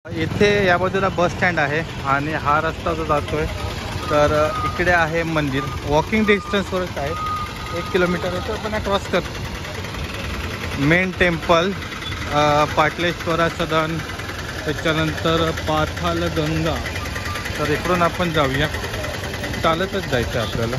इथे या बाजूला बस स्टँड आहे आणि हा रस्ता जो जातोय तर इकडे आहे मंदिर. वॉकिंग डिस्टन्सवरच आहे, 1 किलोमीटर आहे. तर आपण क्रॉस करतो मेन टेम्पल, पाटलेश्वरा सदन, त्याच्यानंतर पातालगंगा. तर इकडून आपण जाऊया, चालतच जायचं आपल्याला.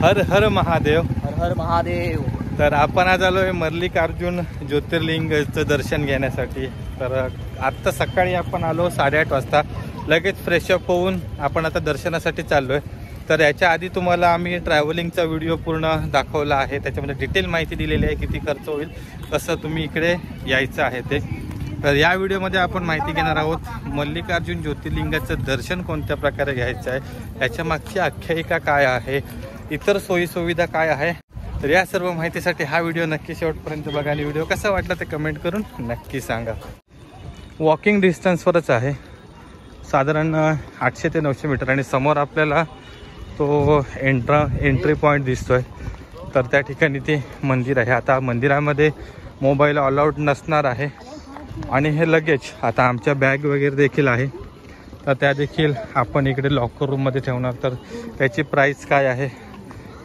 हर हर महादेव. हर हर महादेव. तर आपण आज आलो आहे मल्लिकार्जुन ज्योतिर्लिंगचं दर्शन घेण्यासाठी. तर आत्ता सकाळी आपण आलो 8:30 वाजता. लगेच फ्रेशअप होऊन आपण आता दर्शनासाठी चाललो आहे. तर याच्या आधी तुम्हाला आम्ही ट्रॅव्हलिंगचा व्हिडिओ पूर्ण दाखवला आहे, त्याच्यामध्ये डिटेल माहिती दिलेली आहे, किती खर्च होईल, कसं तुम्ही इकडे यायचं आहे ते. तर या व्हिडिओमध्ये आपण माहिती घेणार आहोत मल्लिकार्जुन ज्योतिर्लिंगाचं दर्शन कोणत्या प्रकारे घ्यायचं आहे, याच्या मागची आख्यायिका काय आहे, इतर सोयीसुविधा काय आहे. तर या सर्व माहितीसाठी हा व्हिडिओ नक्की शेवटपर्यंत बघा आणि व्हिडिओ कसा वाटला ते कमेंट करून नक्की सांगा. वॉकिंग डिस्टन्सवरच आहे, साधारण 800 ते 900 मीटर. आणि समोर आपल्याला तो एंट्री पॉईंट दिसतोय. तर त्या ठिकाणी ते मंदिर आहे. आता मंदिरामध्ये मोबाईल अलाउड नसणार आहे. आणि हे लगेज, आता आमच्या बॅग वगैरे देखील आहे, तर त्या देखील आपण इकडे लॉकर रूममध्ये ठेवणार. तर त्याची प्राईस काय आहे,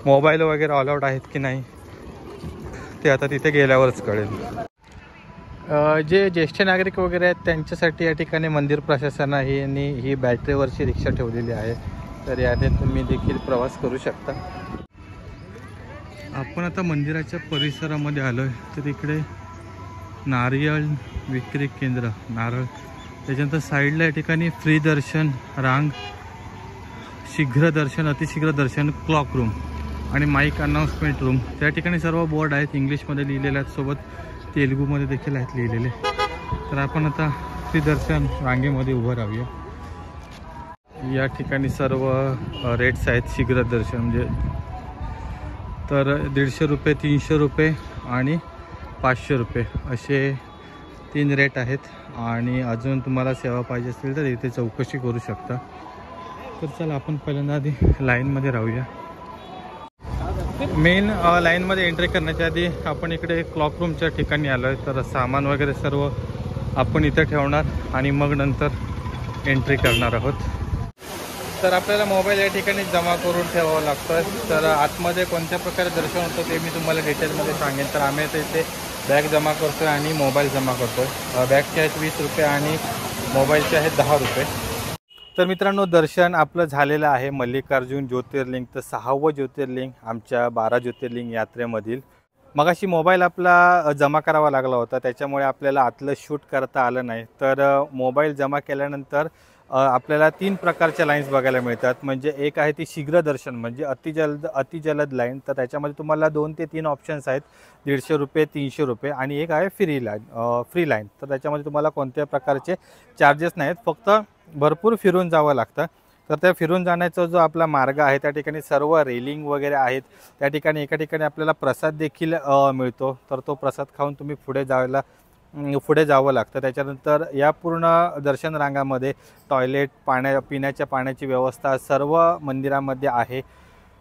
मोबाईल वगैरे अलाउड आहेत की नाही, ते आता तिथे गेल्यावरच कळेल. जे ज्येष्ठ नागरिक वगैरे आहेत त्यांच्यासाठी या ठिकाणी मंदिर प्रशासनाने ही बॅटरीवरची रिक्षा ठेवलेली आहे. तर याने तुम्ही देखील प्रवास करू शकता. आपण आता मंदिराच्या परिसरामध्ये आलो आहे. तर इकडे नारळ विक्री केंद्र, नारळ, त्याच्यानंतर साईडला या ठिकाणी फ्री दर्शन, रांग, शीघ्र दर्शन, अतिशीघ्र दर्शन, क्लॉक रूम आणि माईक अनाउन्समेंट रूम. त्या ठिकाणी सर्व बोर्ड आहेत, इंग्लिशमध्ये लिहिलेले आहेत, सोबत तेलुगूमध्ये देखील आहेत लिहिलेले. तर आपण आता फ्री दर्शन रांगेमध्ये उभं राहूया. या ठिकाणी सर्व रेट्स आहेत शीघ्र दर्शन म्हणजे. तर 150 रुपये, 300 रुपये आणि 500 रुपये असे 3 रेट आहेत. आणि अजून तुम्हाला सेवा पाहिजे असेल तर इथे चौकशी करू शकता. तर चला आपण पहिल्यांदा आधी लाईनमध्ये राहूया. मेन लाईनमध्ये एंट्री करण्याच्या आधी आपण इकडे क्लॉक रूमच्या ठिकाणी आलो आहे. तर सामान वगैरे सर्व आपण इथे ठेवणार आणि मग नंतर एंट्री करणार आहोत. तर आपल्याला मोबाईल या ठिकाणी जमा करून ठेवावा लागतो. तर आतमध्ये कोणत्या प्रकारे दर्शन होतं ते मी तुम्हाला डिटेलमध्ये सांगेन. तर आम्ही इथे बॅग जमा करतो आहे आणि मोबाईल जमा करतो आहे. बॅगचे आहेत 20 रुपये आणि मोबाईलचे आहेत 10 रुपये. तर मित्रांनो, दर्शन आपलं झालेलं आहे मल्लिकार्जुन ज्योतिर्लिंगचं 6वं ज्योतिर्लिंग आमच्या 12 ज्योतिर्लिंग यात्रेमधील. मगाशी मोबाईल आपला जमा करावा लागला होता, त्याच्यामुळे आपल्याला आतलं शूट करता आलं नाही. तर मोबाईल जमा केल्यानंतर आपल्याला 3 प्रकारच्या लाईन्स बघायला मिळतात. म्हणजे एक आहे ती शीघ्र दर्शन म्हणजे अतिजलद लाईन. तर त्याच्यामध्ये तुम्हाला 2 ते 3 ऑप्शन्स आहेत, 150 रुपये, 300 रुपये आणि एक आहे फ्री लाईन. तर त्याच्यामध्ये तुम्हाला कोणत्या प्रकारचे चार्जेस नाहीत, फक्त भरपूर फिरून जावं लागतं. तर त्या फिरून जाण्याचा जो आपला मार्ग आहे त्या ठिकाणी सर्व रेलिंग वगैरे आहेत. त्या ठिकाणी एका ठिकाणी आपल्याला प्रसाद देखील मिळतो. तर तो प्रसाद खाऊन तुम्ही पुढे जावं लागतं. त्याच्यानंतर या पूर्ण दर्शन रांगामध्ये टॉयलेट, पिण्याच्या पाण्याची व्यवस्था सर्व मंदिरामध्ये आहे.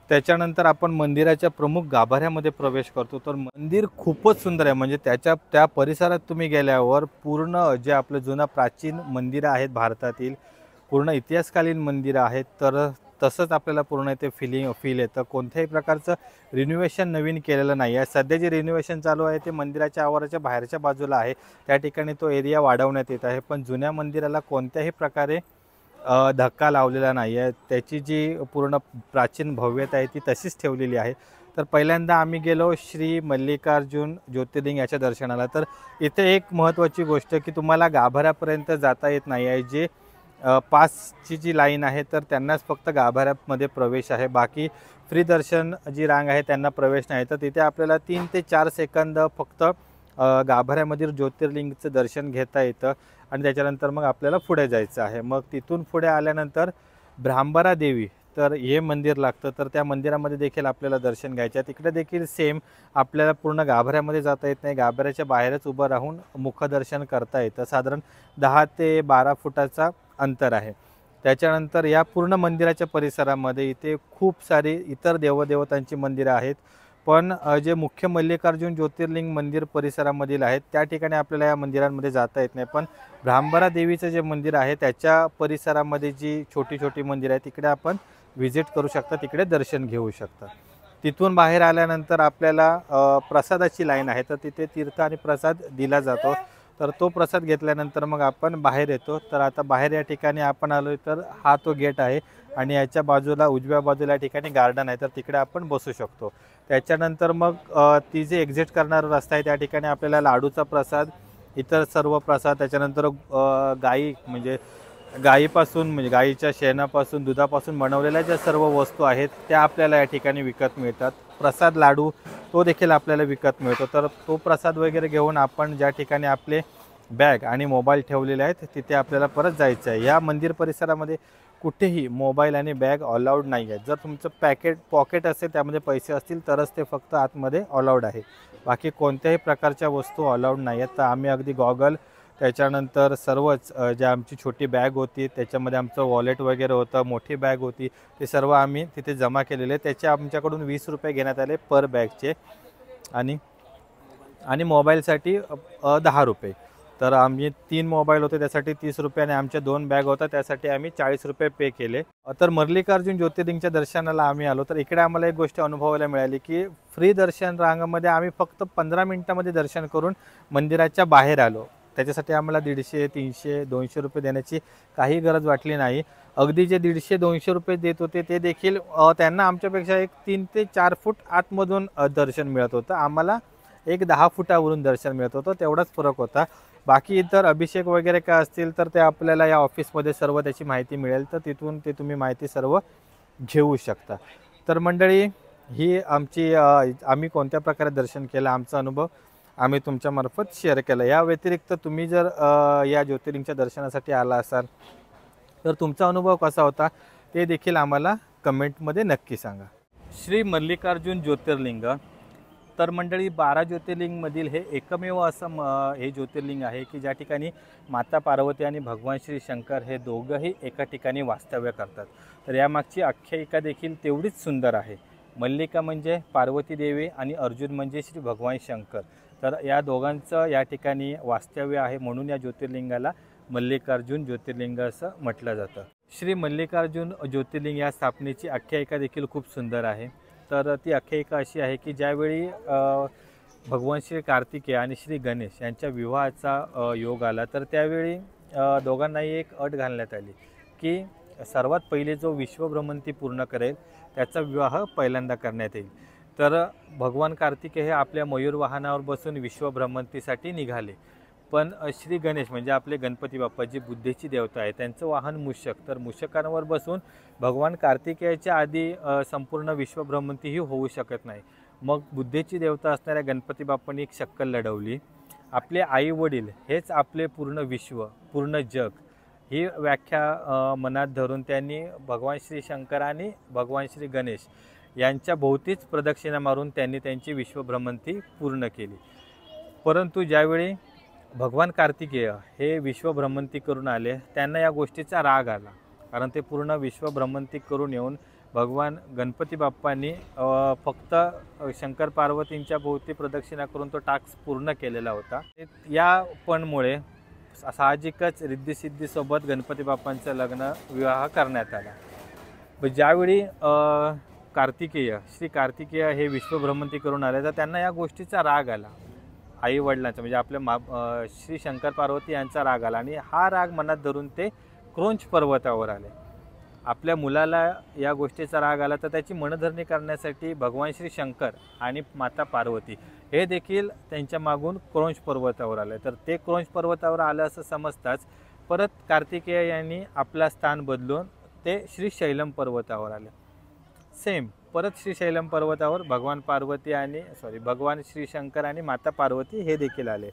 त्याच्यानंतर आपण मंदिराच्या प्रमुख गाभाऱ्यामध्ये प्रवेश करतो. तर मंदिर खूपच सुंदर आहे. म्हणजे त्या परिसरात तुम्ही गेल्यावर पूर्ण जे आपलं जुनं प्राचीन मंदिरं आहेत भारतातील, पूर्ण इतिहासकालीन मंदिरं आहेत, तर तसंच आपल्याला पूर्ण इथे फील येतं. कोणत्याही प्रकारचं रिनोव्हेशन नवीन केलेलं नाही आहे. सध्या जे रिनोव्हेशन चालू आहे ते मंदिराच्या आवाराच्या बाहेरच्या बाजूला आहे. त्या ठिकाणी तो एरिया वाढवण्यात येत आहे. पण जुन्या मंदिराला कोणत्याही प्रकारे धक्का लावलेला नाही आहे. त्याची जी पूर्ण प्राचीन भव्यता आहे ती तशीच ठेवलेली आहे. तर पहिल्यांदा आम्ही गेलो श्री मल्लिकार्जुन ज्योतिर्लिंग याच्या दर्शनाला. तर इथे एक महत्त्वाची गोष्ट की तुम्हाला गाभाऱ्यापर्यंत जाता येत नाही आहे. जे पासची जी लाईन आहे तर त्यांनाच फक्त गाभाऱ्यामध्ये प्रवेश आहे. बाकी फ्री दर्शन जी रांग आहे त्यांना प्रवेश नाही. तर तिथे आपल्याला 3 ते 4 सेकंद फक्त गाभाऱ्यामधील ज्योतिर्लिंगचं दर्शन घेता येतं आणि त्याच्यानंतर मग आपल्याला पुढे जायचं आहे. मग तिथून पुढे आल्यानंतर ब्राह्मरा देवी तर हे मंदिर लागतं. तर त्या मंदिरामध्ये देखील आपल्याला दर्शन घ्यायचं आहे. तिकडे देखील सेम आपल्याला पूर्ण गाभाऱ्यामध्ये जाता येत नाही. गाभाऱ्याच्या बाहेरच उभं राहून मुखदर्शन करता येतं. साधारण 10 ते 12 फुटाचा अंतर आहे. त्याच्यानंतर या पूर्ण मंदिराच्या परिसरामध्ये इथे खूप सारी इतर देवदेवतांची मंदिरं आहेत. पण जे मुख्य मल्लिकार्जुन ज्योतिर्लिंग मंदिर परिसरामधील आहेत त्या ठिकाणी आपल्याला या मंदिरांमध्ये जाता येत नाही, पण भ्रामरा देवीचं जे मंदिर आहे त्याच्या परिसरामध्ये जी छोटी छोटी मंदिर आहे तिकडे आपण व्हिजिट करू शकता, तिकडे दर्शन घेऊ शकता. तिथून बाहेर आल्यानंतर आपल्याला प्रसादाची लाईन आहे, तर तिथे तीर्थ आणि प्रसाद दिला जातो. तर तो प्रसाद घेतल्यानंतर मग आपण बाहेर येतो. तर आता बाहेर या ठिकाणी आपण आलो तर हा तो गेट आहे आणि याच्या बाजूला उजव्या बाजूला या ठिकाणी गार्डन आहे, तर तिकडे आपण बसू शकतो. त्याच्यानंतर मग ती जे एक्झिट करणारा रस्ता आहे त्या ठिकाणी आपल्याला लाडूचा प्रसाद, इतर सर्व प्रसाद, त्याच्यानंतर गाई म्हणजे गाईपासून म्हणजे गाईच्या शेणापासून दुधापासून बनवलेल्या ज्या सर्व वस्तू आहेत त्या आपल्याला या ठिकाणी विकत मिळतात. प्रसाद लाडू तो देखील आपल्याला विकत मिळतो. तर तो प्रसाद वगैरे घेऊन आपण ज्या ठिकाणी आपले बॅग आणि मोबाईल ठेवलेले आहेत तिथे आपल्याला परत जायचं आहे. या मंदिर परिसरामध्ये कुठेही मोबाईल आणि बॅग अलाउड नाही आहे. जर तुमचं पॉकेट असेल त्यामध्ये पैसे असतील तरच ते फक्त आतमध्ये अलाउड आहे, बाकी कोणत्याही प्रकारच्या वस्तू अलाउड नाही आहेत. तर आम्ही अगदी गॉगल, त्याच्यानंतर सर्वच ज्या आमची छोटी बॅग होती त्याच्यामध्ये आमचं वॉलेट वगैरे होतं, मोठी बॅग होती, ते सर्व आम्ही तिथे जमा केलेले. त्याचे आमच्याकडून 20 रुपये घेण्यात आले पर बॅगचे आणि मोबाईलसाठी 10 रुपये. तर आम्ही 3 मोबाईल होते त्यासाठी 30 रुपये आणि आमच्या 2 बॅग होता त्यासाठी आम्ही 40 रुपये पे केले. तर मल्लिकार्जुन ज्योतिर्लिंगच्या दर्शनाला आम्ही आलो तर इकडे आम्हाला एक गोष्ट अनुभवायला मिळाली की फ्री दर्शन रांगामध्ये आम्ही फक्त 15 मिनिटांमध्ये दर्शन करून मंदिराच्या बाहेर आलो. त्याच्यासाठी आम्हाला 150, 300, 200 रुपये देण्याची काही गरज वाटली नाही. अगदी जे 150, 200 रुपये देत होते ते देखील त्यांना आमच्यापेक्षा एक 3 ते 4 फूट आतमधून दर्शन मिळत होतं, आम्हाला एक 10 फुटावरून दर्शन मिळत होतं. तेवढाच फरक होता. बाकी इतर अभिषेक वगैरे काय असतील तर ते आपल्याला या ऑफिसमध्ये सर्व त्याची माहिती मिळेल, तर तिथून ते तुम्ही माहिती सर्व घेऊ शकता. तर मंडळी ही आमची आम्ही कोणत्या प्रकारे दर्शन केलं आमचा अनुभव आम्ही तुमच्यामार्फत शेअर केला. या व्यतिरिक्त तुम्ही जर या ज्योतिर्लिंगच्या दर्शनासाठी आला असाल तर तुमचा अनुभव कसा होता ते देखील आम्हाला कमेंटमध्ये नक्की सांगा. श्री मल्लिकार्जुन ज्योतिर्लिंग तर मंडळी 12 ज्योतिर्लिंगमधील हे एकमेव असं हे ज्योतिर्लिंग आहे की ज्या ठिकाणी माता पार्वती आणि भगवान श्री शंकर हे दोघंही एका ठिकाणी वास्तव्य करतात. तर यामागची आख्यायिका देखील तेवढीच सुंदर आहे. मल्लिका म्हणजे पार्वती देवी आणि अर्जुन म्हणजे श्री भगवान शंकर. तर या दोघांचं या ठिकाणी वास्तव्य आहे म्हणून या ज्योतिर्लिंगाला मल्लिकार्जुन ज्योतिर्लिंग असं म्हटलं जातं. श्री मल्लिकार्जुन ज्योतिर्लिंग या स्थापनेची आख्यायिका देखील खूप सुंदर आहे. तर ती आख्यायिका अशी आहे की ज्यावेळी भगवान श्री कार्तिकेय आणि श्री गणेश यांच्या विवाहाचा योग आला तर त्यावेळी दोघांनाही एक अट घालण्यात आली की सर्वात पहिले जो विश्वभ्रमंती पूर्ण करेल त्याचा विवाह पहिल्यांदा करण्यात येईल. तर भगवान कार्तिकेय हे आपल्या मयूर वाहनावर बसून विश्वभ्रमंतीसाठी निघाले, पण श्री गणेश म्हणजे आपले गणपती बाप्पा जी बुद्धीची देवता आहे त्यांचं वाहन मूषक, तर मूषकांवर बसून भगवान कार्तिकेयाच्या आधी संपूर्ण विश्वभ्रमंती ही होऊ शकत नाही. मग बुद्धीची देवता असणाऱ्या गणपती बाप्पांनी एक शक्कल लढवली. आपले आई वडील हेच आपले पूर्ण विश्व, पूर्ण जग ही व्याख्या मनात धरून त्यांनी भगवान श्री शंकर आणि भगवान श्री गणेश यांच्या भोवतीच प्रदक्षिणा मारून त्यांनी त्यांची विश्वभ्रमंती पूर्ण केली. परंतु ज्यावेळी भगवान कार्तिकेय हे विश्वभ्रमंती करून आले त्यांना या गोष्टीचा राग आला, कारण ते पूर्ण विश्वभ्रमंती करून येऊन भगवान गणपती बाप्पांनी फक्त शंकर पार्वतींच्या भोवती प्रदक्षिणा करून तो टास्क पूर्ण केलेला होता. या पणमुळे साहजिकच रिद्धिसिद्धीसोबत गणपती बाप्पांचं लग्न विवाह करण्यात आला. ज्यावेळी श्री कार्तिकेय हे विश्वभ्रमंती करून आले तर त्यांना या गोष्टीचा राग आला, आई वडिलांचा म्हणजे आपल्या श्री शंकर पार्वती यांचा राग आला आणि हा राग मनात धरून ते क्रौंच पर्वतावर आले. आपल्या मुलाला या गोष्टीचा राग आला तर त्याची मनधरणी करण्यासाठी भगवान श्री शंकर आणि माता पार्वती हे देखील त्यांच्या मागून क्रौंच पर्वतावर आले. तर ते क्रौंच पर्वतावर आलं असं समजताच परत कार्तिकेय यांनी आपला स्थान बदलून ते श्रीशैलम पर्वतावर आले. सेम परत श्रीशैलम पर्वतावर भगवान श्री शंकर आणि माता पार्वती हे देखील आले.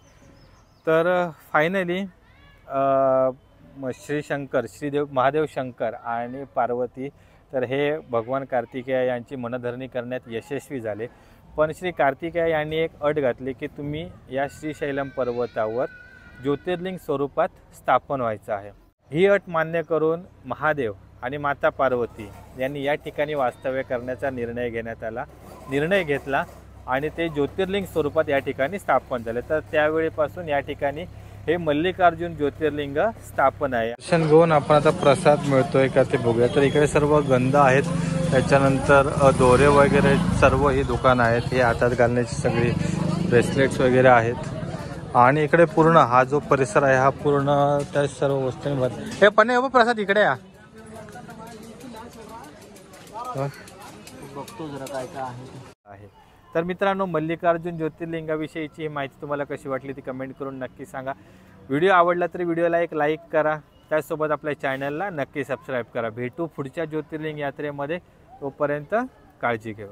तर फायनली श्री शंकर, महादेव शंकर आणि पार्वती तर हे भगवान कार्तिकेय यांची मनधरणी करण्यात यशस्वी झाले. पण श्री कार्तिकेय यांनी एक अट घातली की तुम्ही या श्रीशैलम पर्वतावर ज्योतिर्लिंग स्वरूपात स्थापन व्हायचं आहे. ही अट मान्य करून महादेव आणि माता पार्वती यांनी या ठिकाणी वास्तव्य करण्याचा निर्णय घेतला आणि ते ज्योतिर्लिंग स्वरूपात या ठिकाणी स्थापन झाले. तर त्यावेळीपासून या ठिकाणी हे मल्लिकार्जुन ज्योतिर्लिंग स्थापन आहे. दर्शन घेऊन आपण आता प्रसाद मिळतोय का ते बघूया. तर इकडे सर्व गंध आहेत, त्याच्यानंतर दोरे वगैरे सर्व ही दुकान आहेत. हे हातात घालण्याची सगळी ब्रेसलेट्स वगैरे आहेत. आणि इकडे पूर्ण हा जो परिसर आहे हा पूर्ण त्या सर्व वस्तूंनी भर. हे पण हे प्रसाद इकडे या बघतो जरा काय काय आहे. तर मित्रांनो, मल्लिकार्जुन ज्योतिर्लिंगाविषयीची ही माहिती तुम्हाला कशी वाटली ती कमेंट करून नक्की सांगा. व्हिडिओ आवडला तर व्हिडिओला एक लाईक करा, त्याचसोबत आपल्या चॅनलला नक्की सबस्क्राईब करा. भेटू पुढच्या ज्योतिर्लिंग यात्रेमध्ये, तोपर्यंत काळजी घ्या.